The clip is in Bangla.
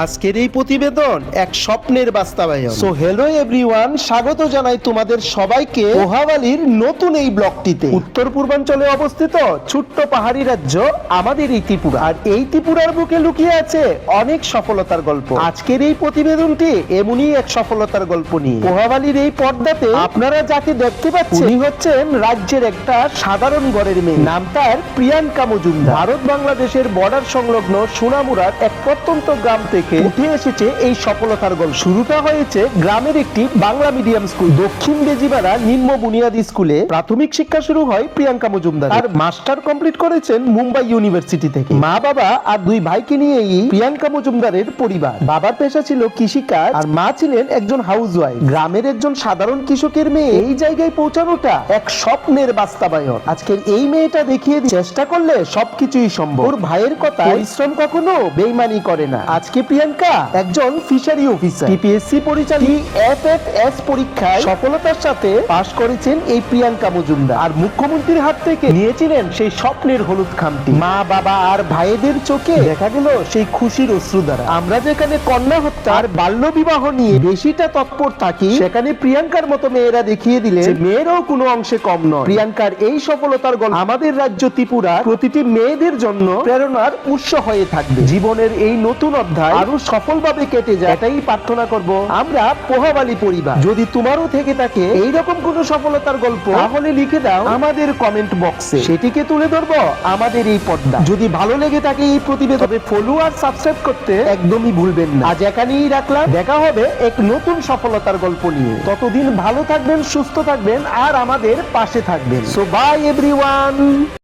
আজকের এই প্রতিবেদন এক স্বপ্নের বাস্তবায়ন। সো হ্যালো এভরিওয়ান, স্বাগত জানাই তোমাদের সবাইকে পোহাবালির নতুন এই ব্লগটিতে। উত্তর পূর্বাঞ্চলে অবস্থিত ছোট্ট পাহাড়ি রাজ্য আমাদের এই ত্রিপুরা, আর এই ত্রিপুরার বুকে লুকিয়ে আছে অনেক সফলতার গল্প। আজকের এই প্রতিবেদনটি এমনই এক সফলতার গল্প নিয়ে। পোহাবালির এই পর্দাতে আপনারা যাকে দেখতে পাচ্ছেন, উনি হচ্ছেন রাজ্যের একটা সাধারণ ঘরের মেয়ে। নাম তার প্রিয়াঙ্কা মজুমদার। ভারত বাংলাদেশের বর্ডার সংলগ্ন সোনামুড়ার এক প্রত্যন্ত গ্রাম থেকে উঠে এসেছে এই সফলতার গল্প। শুরুটা হয়েছে গ্রামের একটি বাংলা মিডিয়াম স্কুল, দক্ষিণ বেজিবাড়া নিম্ন বুনিয়াদী স্কুলে প্রাথমিক শিক্ষা শুরু হয় প্রিয়াঙ্কা মজুমদার। আর মাস্টার কমপ্লিট করেছেন মুম্বাই ইউনিভার্সিটি থেকে। মা বাবা আর দুই ভাইকে নিয়েই প্রিয়াঙ্কা মজুমদারের পরিবার। বাবার পেশা ছিল কৃষিকাজ আর মা ছিলেন একজন হাউসওয়াইফ। গ্রামের একজন সাধারণ কৃষকের মেয়ে এই জায়গায় পৌঁছানোটা এক স্বপ্নের বাস্তবায়ন। আজকের এই মেয়েটা দেখিয়ে চেষ্টা করলে সবকিছুই সম্ভব। ওর ভাইয়ের কথা, পরিশ্রম কখনো বেইমানি করে না। আজকে প্রিয়াঙ্কা একজন ফিশারি অফিসার। টিপিএসসি পরিচালিত এফএফএস পরীক্ষায় সফলতার সাথে পাশ করেছেন এই প্রিয়াঙ্কা মজুমদার, আর মুখ্যমন্ত্রীর হাত থেকে নিয়েছিলেন সেই স্বপ্নের হলুদ খামটি। মা বাবা আর ভাইদের চোখে দেখা গেল সেই খুশির অশ্রুধারা। আমরা যেখানে কন্যা হত্যা আর বাল্য বিবাহ নিয়ে বেশিটা তৎপর থাকি, সেখানে প্রিয়াঙ্কার মতো মেয়েরা দেখিয়ে দিলে মেয়েরাও কোনো অংশে কম নয়। প্রিয়াঙ্কার এই সফলতার গল্প আমাদের রাজ্য ত্রিপুরা প্রতিটি মেয়েদের জন্য প্রেরণার উৎস হয়ে থাকবে। জীবনের এই নতুন অধ্যায় আরো সফলভাবে কেটে যায়, এটাই প্রার্থনা করব আমরা পোহাবালি পরিবার। যদি তোমারও থেকে থাকে এইরকম কোন সফলতার গল্প, তাহলে লিখে দাও আমাদের কমেন্ট বক্সে, সেটিকে তুলে ধরবো আমাদের এই পর্দা। যদি ভালো লেগে থাকে এই প্রতিবেদন, তবে ফলো আর সাবস্ক্রাইব করতে একদমই ভুলবেন না। আজ এখানেই রাখলাম, দেখা হবে এক নতুন সফলতার গল্প নিয়ে। ততদিন ভালো থাকবেন, সুস্থ থাকবেন আর আমাদের পাশে থাকবেন। So by everyone.